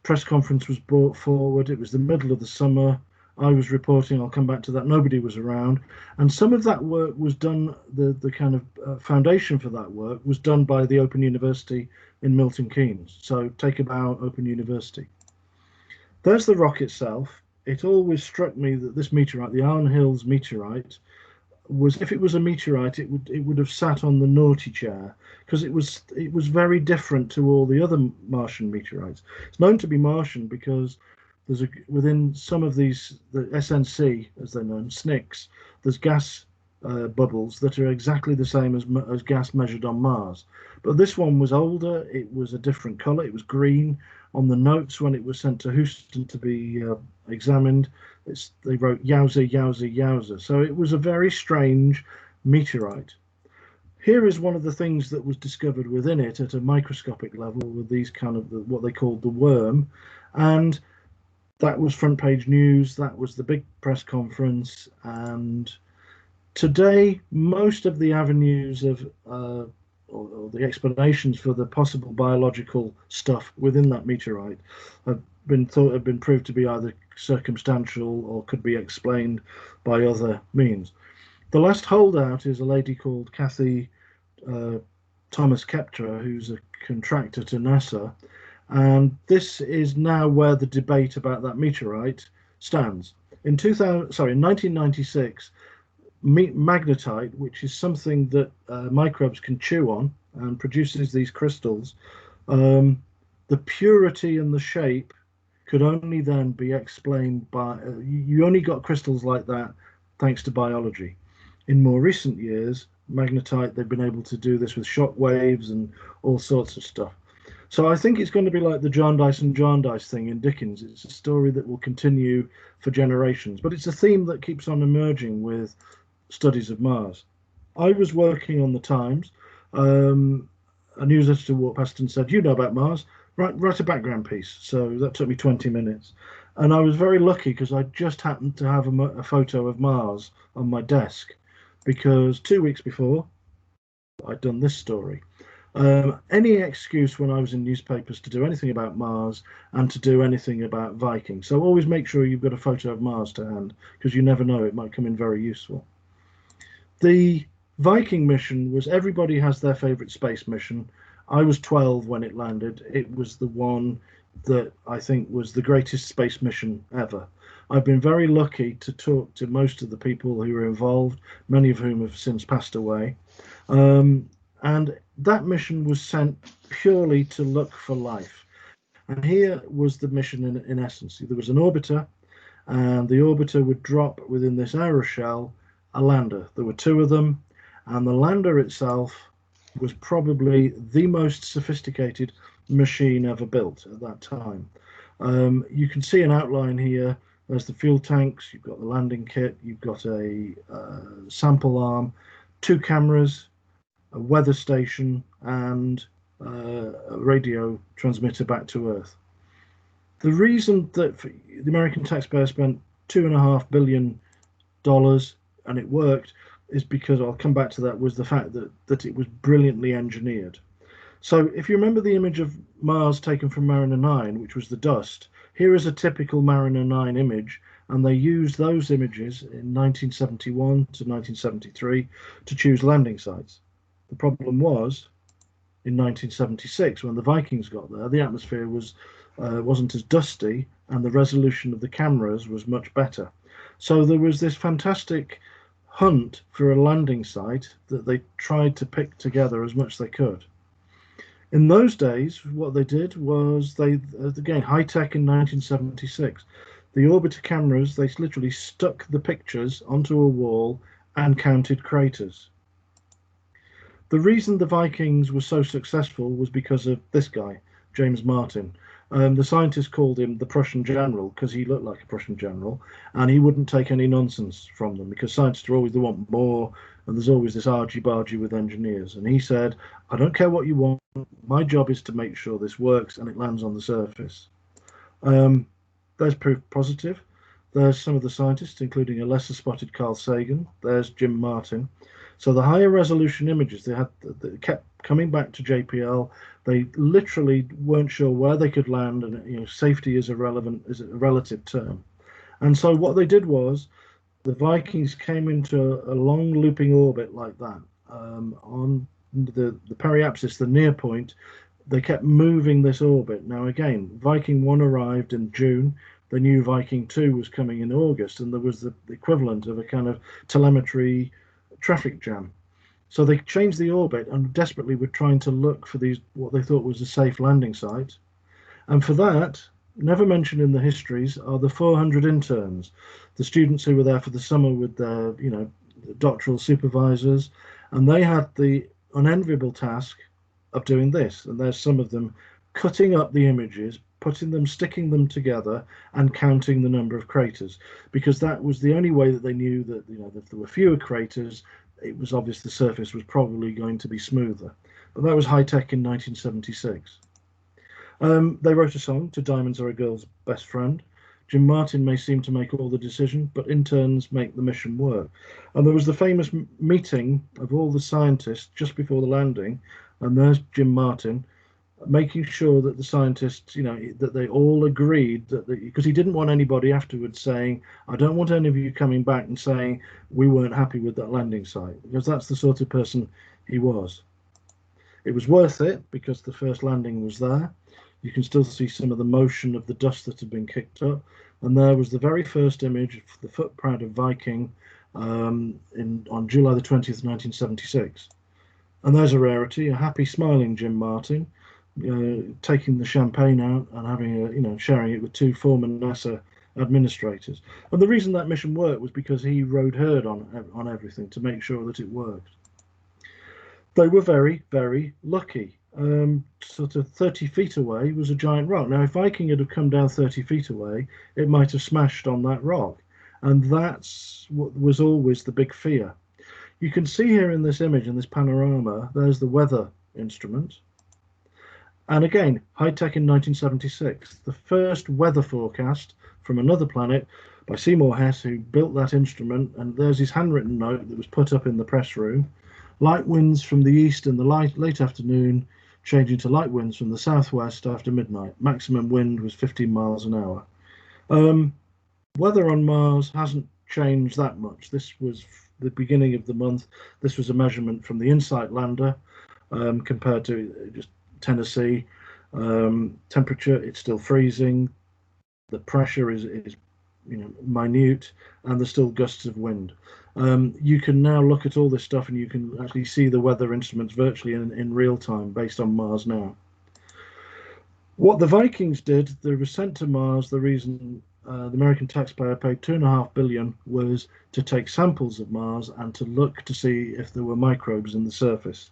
Press conference was brought forward. It was the middle of the summer. I was reporting, I'll come back to that, nobody was around. And some of that work was done, the kind of foundation for that work was done by the Open University in Milton Keynes. So take a bow, Open University. There's the rock itself. It always struck me that this meteorite, the Arn Hills meteorite, was, if it was a meteorite, it would have sat on the naughty chair, because it was very different to all the other Martian meteorites. It's known to be Martian because there's within some of these, the SNC, as they're known, SNCs, there's gas bubbles that are exactly the same as gas measured on Mars. But this one was older, it was a different color, it was green. On the notes when it was sent to Houston to be examined, they wrote yowza, yowza, yowza. So it was a very strange meteorite. Here is one of the things that was discovered within it at a microscopic level with these kind of what they called the worm. And that was front page news. That was the big press conference. And today, most of the avenues of or the explanations for the possible biological stuff within that meteorite have been proved to be either circumstantial or could be explained by other means. The last holdout is a lady called Kathy Thomas Kepler, who's a contractor to NASA. And this is now where the debate about that meteorite stands. In 1996, magnetite, which is something that microbes can chew on and produces these crystals, the purity and the shape could only then be explained by, you only got crystals like that thanks to biology. In more recent years, magnetite, they've been able to do this with shock waves and all sorts of stuff. So I think it's going to be like the Jarndyce and Jarndyce thing in Dickens. It's a story that will continue for generations, but it's a theme that keeps on emerging with studies of Mars. I was working on the Times. A news editor walked past and said, "You know about Mars, write a background piece." So that took me 20 minutes. And I was very lucky because I just happened to have a photo of Mars on my desk, because 2 weeks before I'd done this story. Any excuse when I was in newspapers to do anything about Mars and to do anything about Viking. So always make sure you've got a photo of Mars to hand, because you never know, it might come in very useful. The Viking mission was, everybody has their favorite space mission. I was 12 when it landed. It was the one that I think was the greatest space mission ever. I've been very lucky to talk to most of the people who were involved, many of whom have since passed away. And that mission was sent purely to look for life. And here was the mission in essence. There was an orbiter, and the orbiter would drop within this aeroshell a lander. There were two of them, and the lander itself was probably the most sophisticated machine ever built at that time. You can see an outline here. There's the fuel tanks, you've got the landing kit, you've got a sample arm, two cameras, a weather station, and a radio transmitter back to Earth. The reason that the American taxpayer spent $2.5 billion and it worked is because I'll come back to that, was the fact that it was brilliantly engineered. So if you remember the image of Mars taken from Mariner 9, which was the dust, here is a typical Mariner 9 image, and they used those images in 1971 to 1973 to choose landing sites. The problem was, in 1976, when the Vikings got there, the atmosphere wasn't as dusty, and the resolution of the cameras was much better. So there was this fantastic hunt for a landing site that they tried to pick together as much as they could. In those days, what they did was they, again, high tech in 1976, the orbiter cameras, they literally stuck the pictures onto a wall and counted craters. The reason the Vikings were so successful was because of this guy, James Martin. The scientists called him the Prussian general because he looked like a Prussian general, and he wouldn't take any nonsense from them, because scientists are always, they want more, and there's always this argy-bargy with engineers. And he said, I don't care what you want, my job is to make sure this works and it lands on the surface. There's proof positive. There's some of the scientists, including a lesser spotted Carl Sagan. There's Jim Martin. So the higher resolution images they kept coming back to JPL. They literally weren't sure where they could land, and safety is a relative term. And so what they did was the Vikings came into a long looping orbit like that on the periapsis, the near point. They kept moving this orbit. Now again, Viking 1 arrived in June. They knew Viking 2 was coming in August, and there was the equivalent of a kind of telemetry traffic jam. So they changed the orbit and desperately were trying to look for these, what they thought was a safe landing site. And for that, never mentioned in the histories, are the 400 interns, the students who were there for the summer with their, doctoral supervisors, and they had the unenviable task of doing this. And there's some of them cutting up the images, sticking them together, and counting the number of craters, because that was the only way that they knew that, if there were fewer craters, it was obvious the surface was probably going to be smoother. But that was high tech in 1976. They wrote a song, To Diamonds Are a Girl's Best Friend. Jim Martin may seem to make all the decision, but interns make the mission work. And there was the famous meeting of all the scientists just before the landing, and there's Jim Martin making sure that the scientists, that they all agreed that, because he didn't want anybody afterwards saying, I don't want any of you coming back and saying we weren't happy with that landing site, because that's the sort of person he was. It was worth it because the first landing was there. You can still see some of the motion of the dust that had been kicked up. And there was the very first image of the footprint of Viking on July the 20th, 1976. And there's a rarity, a happy, smiling Jim Martin, taking the champagne out and having sharing it with two former NASA administrators. And the reason that mission worked was because he rode herd on everything to make sure that it worked. They were very, very lucky. Sort of 30 feet away was a giant rock. Now, if Viking had come down 30 feet away, it might have smashed on that rock. And that's what was always the big fear. You can see here in this image, in this panorama, there's the weather instrument. And again, high tech in 1976, the first weather forecast from another planet by Seymour Hess, who built that instrument. And there's his handwritten note that was put up in the press room. Light winds from the east in the late afternoon, changing to light winds from the southwest after midnight. Maximum wind was 15 miles an hour. Weather on Mars hasn't changed that much. This was the beginning of the month. This was a measurement from the InSight lander compared to just Tennessee. Temperature, it's still freezing. The pressure is minute, and there's still gusts of wind. You can now look at all this stuff and you can actually see the weather instruments virtually in real time based on Mars now. What the Vikings did, they were sent to Mars. The reason the American taxpayer paid $2.5 billion was to take samples of Mars and to look to see if there were microbes in the surface.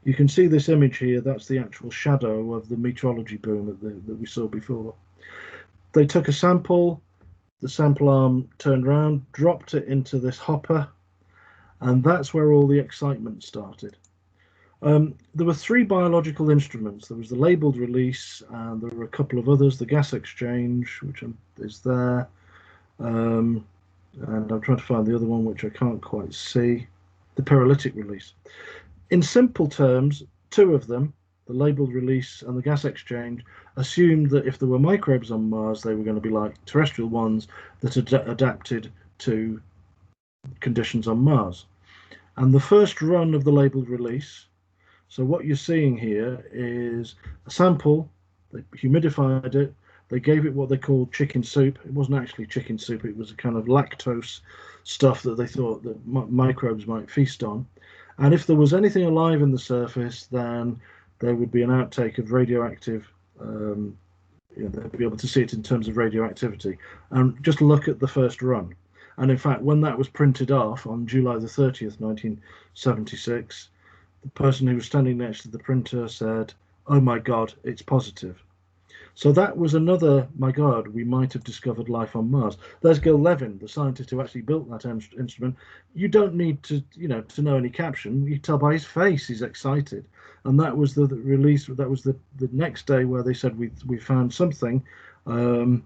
You can see this image here. That's the actual shadow of the meteorology boom that we saw before. They took a sample. The sample arm turned around, dropped it into this hopper, and that's where all the excitement started. There were three biological instruments. There was the labeled release, and there were a couple of others, the gas exchange, which is there, and I'm trying to find the other one, which I can't quite see. the pyrolytic release. In simple terms, two of them, the labeled release and the gas exchange, assumed that if there were microbes on Mars, they were going to be like terrestrial ones that adapted to conditions on Mars. And the first run of the labeled release, so what you're seeing here is a sample, they humidified it, they gave it what they called chicken soup. It wasn't actually chicken soup, it was a kind of lactose stuff that they thought that microbes might feast on. And if there was anything alive in the surface, then there would be an outtake of radioactive, they'd be able to see it in terms of radioactivity. And just look at the first run. And in fact, when that was printed off on July the 30th, 1976, the person who was standing next to the printer said, "Oh my God, it's positive." So that was another, my God, we might have discovered life on Mars. There's Gil Levin, the scientist who actually built that instrument. You don't need to, to know any caption. You tell by his face he's excited. And that was the release. That was the next day where they said we found something, and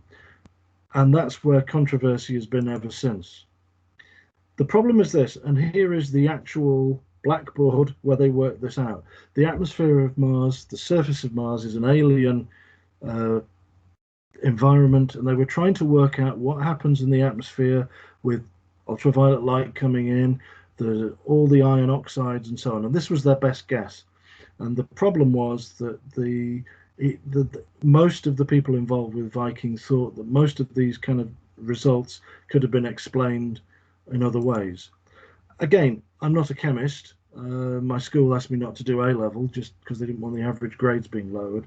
that's where controversy has been ever since. The problem is this, and here is the actual blackboard where they worked this out. The atmosphere of Mars, the surface of Mars, is an alien environment, and they were trying to work out what happens in the atmosphere with ultraviolet light coming in, all the iron oxides and so on. And this was their best guess. And the problem was that most of the people involved with Viking thought that most of these kind of results could have been explained in other ways. Again, I'm not a chemist. My school asked me not to do A-level just because they didn't want the average grades being lowered.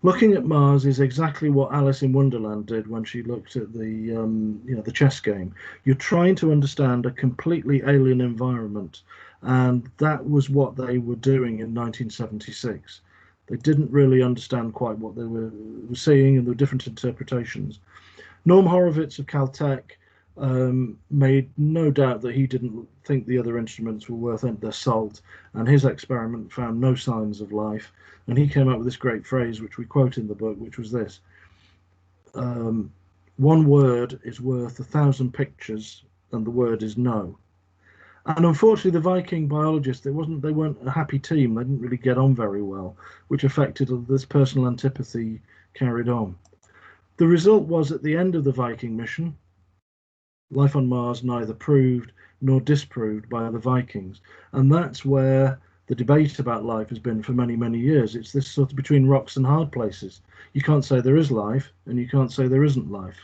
Looking at Mars is exactly what Alice in Wonderland did when she looked at the chess game. You're trying to understand a completely alien environment, and that was what they were doing in 1976. They didn't really understand quite what they were seeing, and there were different interpretations. Norm Horowitz of Caltech made no doubt that he didn't think the other instruments were worth their salt, and his experiment found no signs of life. And he came up with this great phrase, which we quote in the book, which was this: one word is worth 1,000 pictures, and the word is no. And unfortunately, the Viking biologists, they weren't a happy team. They didn't really get on very well, which affected this personal antipathy carried on. The result was, at the end of the Viking mission, life on Mars neither proved nor disproved by the Vikings. And that's where the debate about life has been for many, many years. It's this sort of between rocks and hard places. You can't say there is life, and you can't say there isn't life.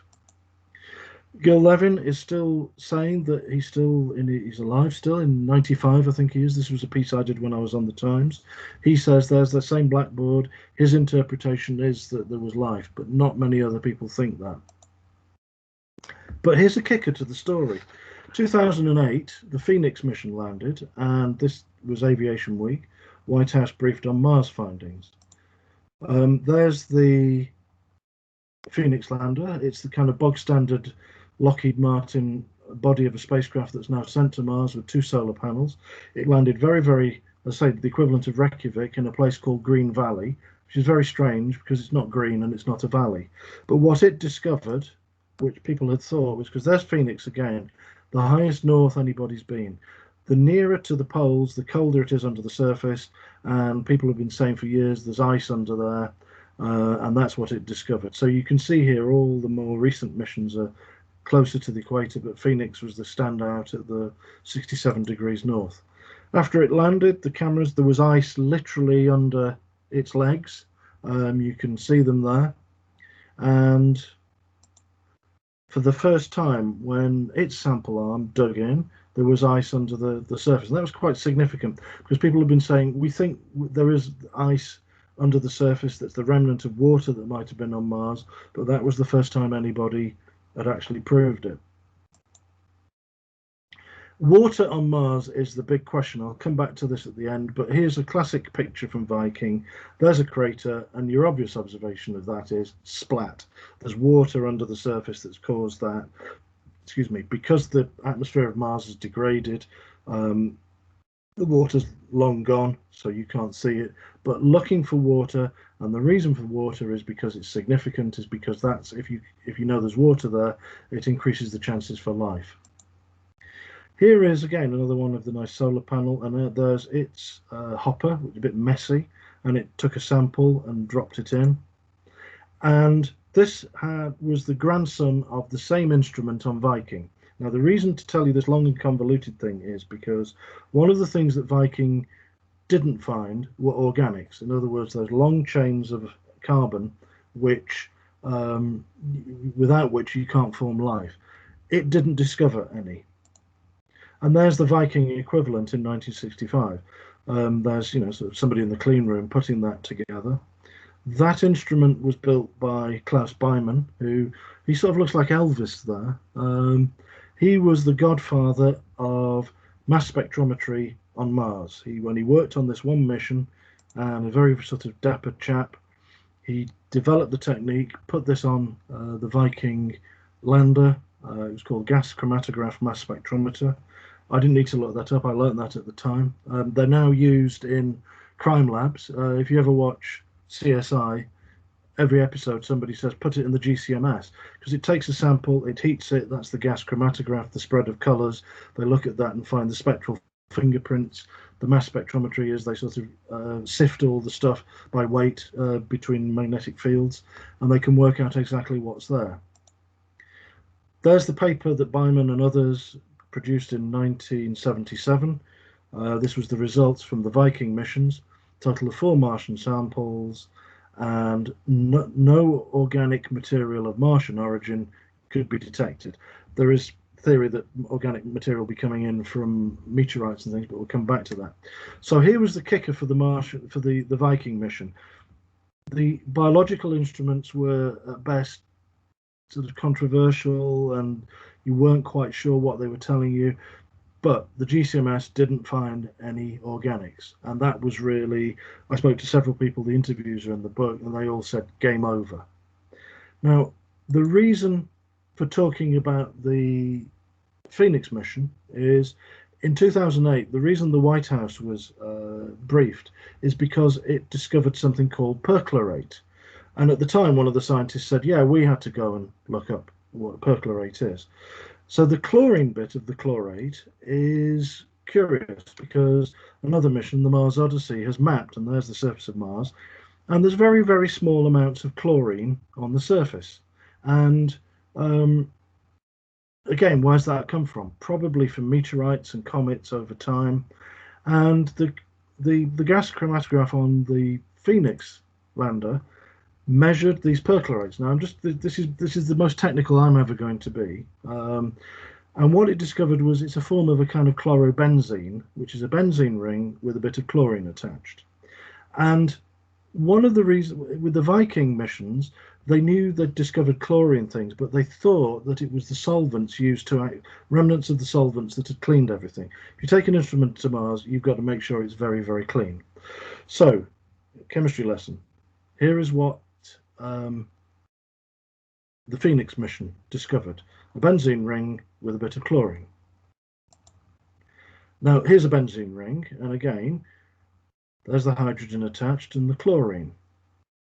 Gil Levin is still saying that he's alive still in 95, I think he is. This was a piece I did when I was on the Times. He says there's the same blackboard. His interpretation is that there was life, but not many other people think that. But here's a kicker to the story. 2008, the Phoenix mission landed, and this was Aviation Week. White House briefed on Mars findings. There's the Phoenix lander. It's the kind of bog standard Lockheed Martin body of a spacecraft that's now sent to Mars with 2 solar panels. It landed very, very, let's say, the equivalent of Reykjavik in a place called Green Valley, which is very strange because it's not green and it's not a valley. But what it discovered, which people had thought, was, because there's Phoenix again, the highest north anybody's been. The nearer to the poles, the colder it is under the surface, and people have been saying for years there's ice under there, and that's what it discovered. So you can see here all the more recent missions are closer to the equator, but Phoenix was the standout at the 67 degrees north. After it landed, the cameras, there was ice literally under its legs. You can see them there. And for the first time, when its sample arm dug in, there was ice under the surface. And that was quite significant because people have been saying, we think there is ice under the surface that's the remnant of water that might have been on Mars, but that was the first time anybody had actually proved it. Water on Mars is the big question. I'll come back to this at the end, but here's a classic picture from Viking. There's a crater, and your obvious observation of that is splat. There's water under the surface that's caused that. Excuse me, because the atmosphere of Mars is degraded, the water's long gone, so you can't see it. But looking for water, and the reason for water is because it's significant, is because that's, if you know there's water there, it increases the chances for life. Here is again another one of the nice solar panel, and there's its hopper, which is a bit messy, and it took a sample and dropped it in. And this was the grandson of the same instrument on Viking. Now, the reason to tell you this long and convoluted thing is because one of the things that Viking didn't find were organics. In other words, those long chains of carbon, which without which you can't form life. It didn't discover any. And there's the Viking equivalent in 1965. There's sort of somebody in the clean room putting that together. That instrument was built by Klaus Beimann, who he sort of looks like Elvis there. He was the godfather of mass spectrometry on Mars. When he worked on this one mission, and a very sort of dapper chap, he developed the technique, put this on the Viking lander. It was called gas chromatograph mass spectrometer. I didn't need to look that up. I learned that at the time. They're now used in crime labs. If you ever watch CSI, every episode somebody says put it in the GCMS, because it takes a sample, it heats it, that's the gas chromatograph, the spread of colors. They look at that and find the spectral fingerprints. The mass spectrometry is they sort of sift all the stuff by weight between magnetic fields, and they can work out exactly what's there. There's the paper that Beimann and others produced in 1977. This was the results from the Viking missions, total of 4 Martian samples, and no organic material of Martian origin could be detected. There is theory that organic material will be coming in from meteorites and things, but we'll come back to that. So here was the kicker for the Martian, for the Viking mission. The biological instruments were at best sort of controversial, and you weren't quite sure what they were telling you. But the GCMS didn't find any organics, and that was really, I spoke to several people, the interviews are in the book, and they all said game over. Now, the reason for talking about the Phoenix mission is in 2008, the reason the White House was briefed is because it discovered something called perchlorate. And at the time, one of the scientists said, yeah, we had to go and look up what perchlorate is. So the chlorine bit of the chlorate is curious, because another mission, the Mars Odyssey, has mapped, and there's the surface of Mars, and there's very, very small amounts of chlorine on the surface. And again, where's that come from? Probably from meteorites and comets over time. And the gas chromatograph on the Phoenix lander measured these perchlorates. Now, this is the most technical I'm ever going to be. And what it discovered was it's a form of a kind of chlorobenzene, which is a benzene ring with a bit of chlorine attached. And one of the reasons with the Viking missions, they knew they'd discovered chlorine things, but they thought that it was the solvents used to remnants of the solvents that had cleaned everything. If you take an instrument to Mars, you've got to make sure it's very, very clean. So, chemistry lesson. Here is what the Phoenix mission discovered: a benzene ring with a bit of chlorine. Now, here's a benzene ring, and again, there's the hydrogen attached and the chlorine.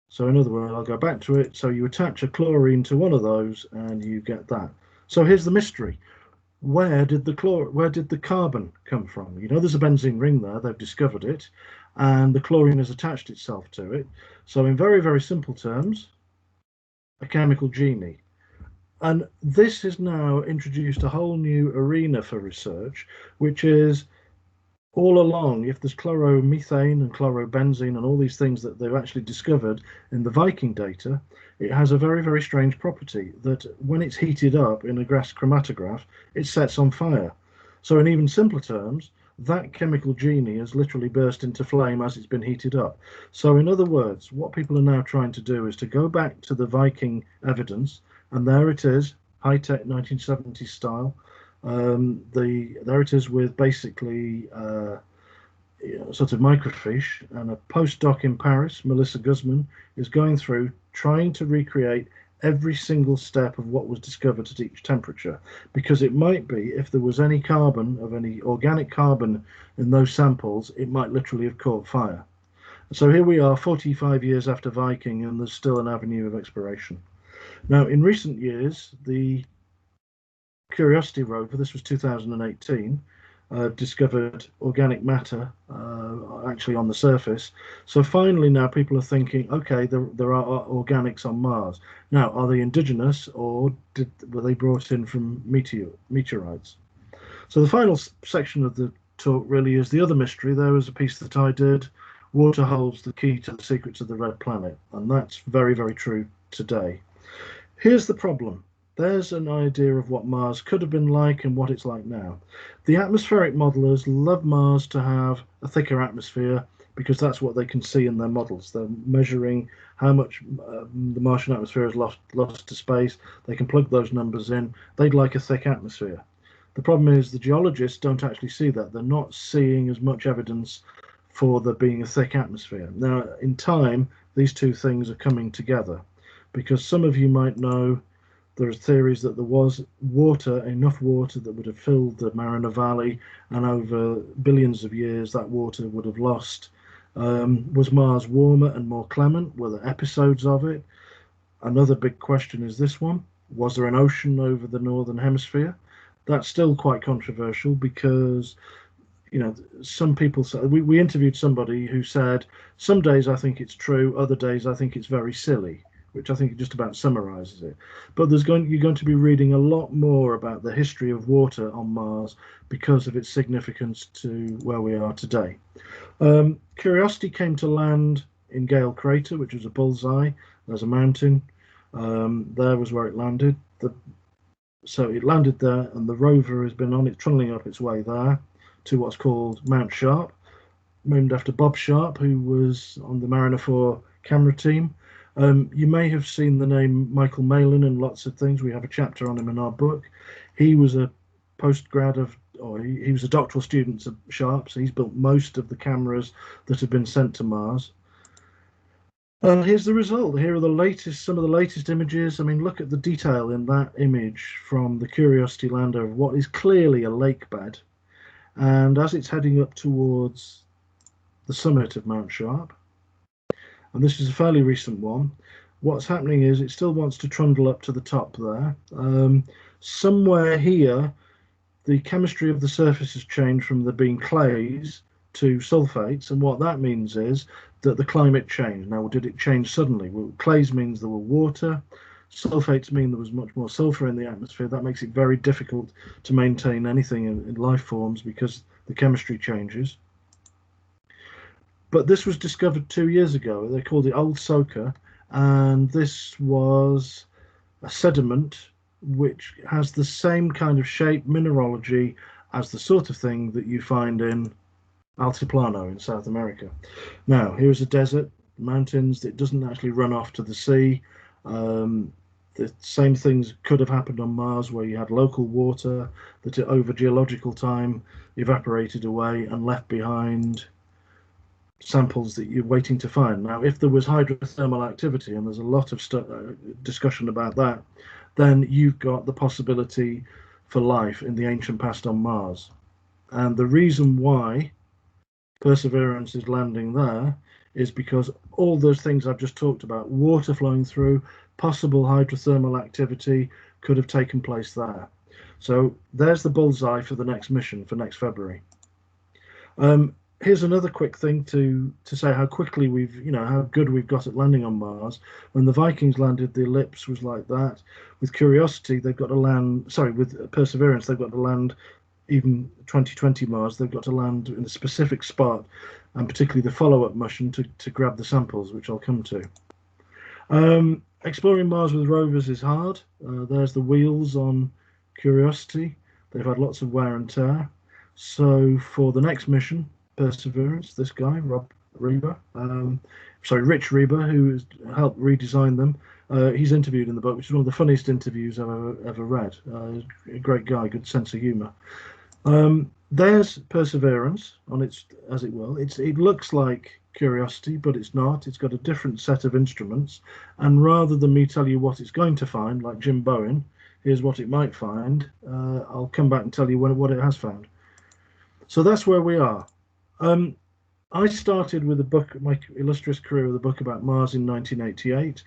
So in other words, I'll go back to it. So you attach a chlorine to one of those and you get that. So here's the mystery. Where did the carbon come from? You know, there's a benzene ring there, they've discovered it, and the chlorine has attached itself to it. So in very, very simple terms, a chemical genie. And this has now introduced a whole new arena for research, which is all along, if there's chloromethane and chlorobenzene and all these things that they've actually discovered in the Viking data, it has a very, very strange property that when it's heated up in a gas chromatograph, it sets on fire. So in even simpler terms, that chemical genie has literally burst into flame as it's been heated up. So in other words, what people are now trying to do is to go back to the Viking evidence, and there it is, high-tech 1970s style. There it is with basically sort of microfiche, and a postdoc in Paris, Melissa Guzman, is going through trying to recreate every single step of what was discovered at each temperature, because it might be, if there was any carbon, of any organic carbon in those samples, it might literally have caught fire. So here we are 45 years after Viking, and there's still an avenue of exploration. Now, in recent years, the Curiosity rover, this was 2018, discovered organic matter actually on the surface. So finally now people are thinking, okay, there are organics on Mars. Now, are they indigenous, or were they brought in from meteorites? So the final section of the talk really is the other mystery. There was a piece that I did, water holds the key to the secrets of the red planet, and that's very, very true today. Here's the problem. There's an idea of what Mars could have been like and what it's like now. The atmospheric modelers love Mars to have a thicker atmosphere because that's what they can see in their models. They're measuring how much the Martian atmosphere has lost to space. They can plug those numbers in. They'd like a thick atmosphere. The problem is the geologists don't actually see that. They're not seeing as much evidence for there being a thick atmosphere. Now, in time, these two things are coming together, because some of you might know there are theories that there was water, enough water that would have filled the Marina Valley, and over billions of years that water would have lost. Was Mars warmer and more clement? Were there episodes of it? Another big question is this one. Was there an ocean over the northern hemisphere? That's still quite controversial because, you know, some people say, we interviewed somebody who said, some days I think it's true, other days I think it's very silly, which I think just about summarizes it. But you're going to be reading a lot more about the history of water on Mars because of its significance to where we are today. Curiosity came to land in Gale Crater, which was a bullseye. There's a mountain. There was where it landed. So it landed there, and the rover has been on it, trundling up its way there to what's called Mount Sharp, named after Bob Sharp, who was on the Mariner 4 camera team. You may have seen the name Michael Malin in lots of things. We have a chapter on him in our book. He was a he was a doctoral student at Sharp, so he's built most of the cameras that have been sent to Mars. And here's the result. Here are some of the latest images. I mean, look at the detail in that image from the Curiosity lander of what is clearly a lake bed. And as it's heading up towards the summit of Mount Sharp, and this is a fairly recent one, what's happening is it still wants to trundle up to the top there. Somewhere here, the chemistry of the surface has changed from there being clays to sulfates, and what that means is that the climate changed. Now, did it change suddenly? Well, clays means there were water. Sulfates mean there was much more sulfur in the atmosphere. That makes it very difficult to maintain anything in life forms because the chemistry changes. But this was discovered 2 years ago. They called it Old Soaker, and this was a sediment which has the same kind of shape, mineralogy, as the sort of thing that you find in Altiplano in South America. Now, here's a desert, mountains that doesn't actually run off to the sea. The same things could have happened on Mars, where you had local water that over geological time evaporated away and left behind samples that you're waiting to find. Now, if there was hydrothermal activity, and there's a lot of discussion about that, then you've got the possibility for life in the ancient past on Mars. And the reason why Perseverance is landing there is because all those things I've just talked about, water flowing through, possible hydrothermal activity, could have taken place there. So there's the bullseye for the next mission for next February. Here's another quick thing to say how quickly how good we've got at landing on Mars. When the Vikings landed, the ellipse was like that. With Curiosity, they've got to land, with Perseverance, they've got to land, even 2020 Mars, they've got to land in a specific spot, and particularly the follow-up mission to grab the samples, which I'll come to. Exploring Mars with rovers is hard. There's the wheels on Curiosity. They've had lots of wear and tear. So for the next mission, Perseverance, this guy, Rich Rieber, who has helped redesign them, he's interviewed in the book, which is one of the funniest interviews I've ever read. A great guy, good sense of humour. There's Perseverance on its, as it will. It looks like Curiosity, but it's not. It's got a different set of instruments, and rather than me tell you what it's going to find, like Jim Bowen, here's what it might find. I'll come back and tell you what it has found. So that's where we are. I started with a book, my illustrious career with a book about Mars in 1988.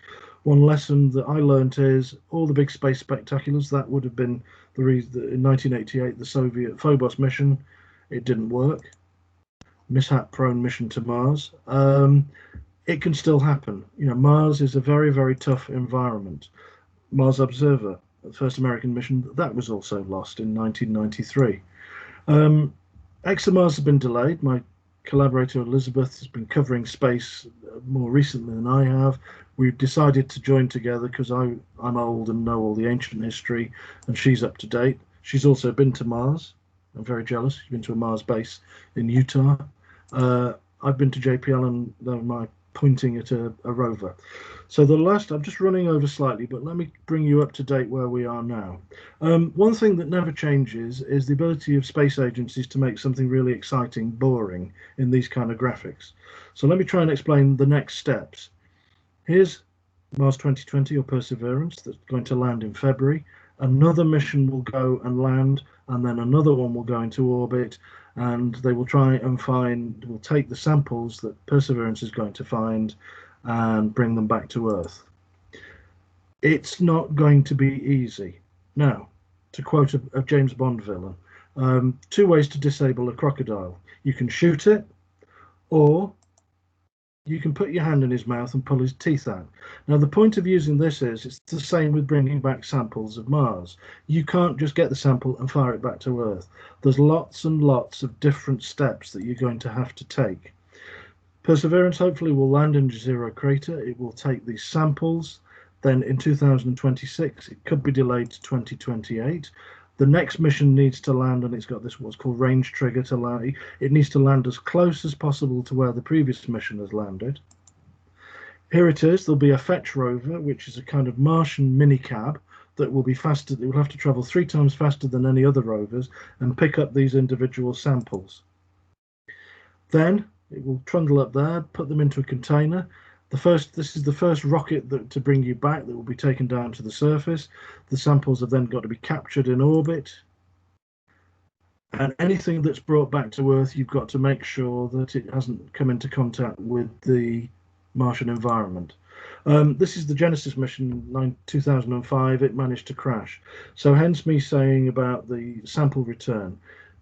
One lesson that I learned is all the big space spectaculars, that would have been the reason that in 1988, the Soviet Phobos mission, it didn't work. Mishap-prone mission to Mars. It can still happen. Mars is a very, very tough environment. Mars Observer, the first American mission, that was also lost in 1993. ExoMars has been delayed. My collaborator Elizabeth has been covering space more recently than I have. We've decided to join together because I'm old and know all the ancient history, and she's up to date. She's also been to Mars. I'm very jealous. She's been to a Mars base in Utah. I've been to JPL, and my pointing at a rover. So I'm just running over slightly, but let me bring you up to date where we are now. One thing that never changes is the ability of space agencies to make something really exciting boring in these kind of graphics. So let me try and explain the next steps. Here's Mars 2020 or Perseverance that's going to land in February. Another mission will go and land, and then another one will go into orbit, and they will try and will take the samples that Perseverance is going to find and bring them back to Earth. It's not going to be easy. Now, to quote a James Bond villain, 2 ways to disable a crocodile. You can shoot it, or you can put your hand in his mouth and pull his teeth out. Now, the point of using this is it's the same with bringing back samples of Mars. You can't just get the sample and fire it back to Earth. There's lots and lots of different steps that you're going to have to take. Perseverance hopefully will land in Jezero Crater. It will take these samples. Then in 2026, it could be delayed to 2028. The next mission needs to land, and it's got this what's called range trigger to land. It needs to land as close as possible to where the previous mission has landed. Here it is. There'll be a fetch rover, which is a kind of Martian minicab that will be faster. It will have to travel 3 times faster than any other rovers and pick up these individual samples. Then it will trundle up there, put them into a container. This is the first rocket to bring you back that will be taken down to the surface. The samples have then got to be captured in orbit. And anything that's brought back to Earth, you've got to make sure that it hasn't come into contact with the Martian environment. This is the Genesis mission in 2005. It managed to crash. So hence me saying about the sample return.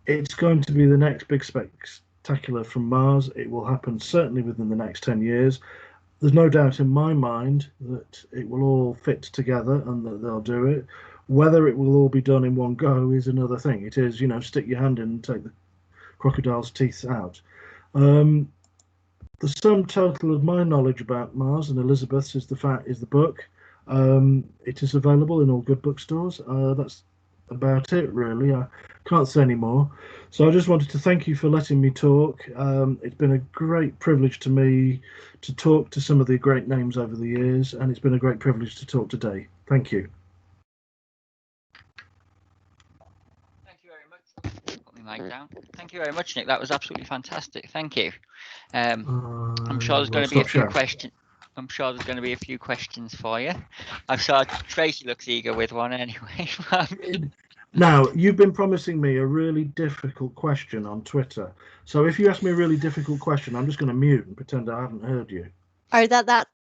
It's going to be the next big spectacular from Mars. It will happen certainly within the next 10 years. There's no doubt in my mind that it will all fit together and that they'll do it. Whether it will all be done in one go is another thing. It is, stick your hand in and take the crocodile's teeth out. The sum total of my knowledge about Mars and Elizabeth's is the book. It is available in all good bookstores. That's about it, really. I can't say any more. So I just wanted to thank you for letting me talk. It's been a great privilege to me to talk to some of the great names over the years, and it's been a great privilege to talk today. Thank you. Thank you very much. Put my mic down. Thank you very much, Nick. That was absolutely fantastic. Thank you. I'm sure there's going to be a few questions. I'm sure there's going to be a few questions for you. I saw Tracy looks eager with one anyway. Now, you've been promising me a really difficult question on Twitter. So if you ask me a really difficult question, I'm just going to mute and pretend I haven't heard you. Oh,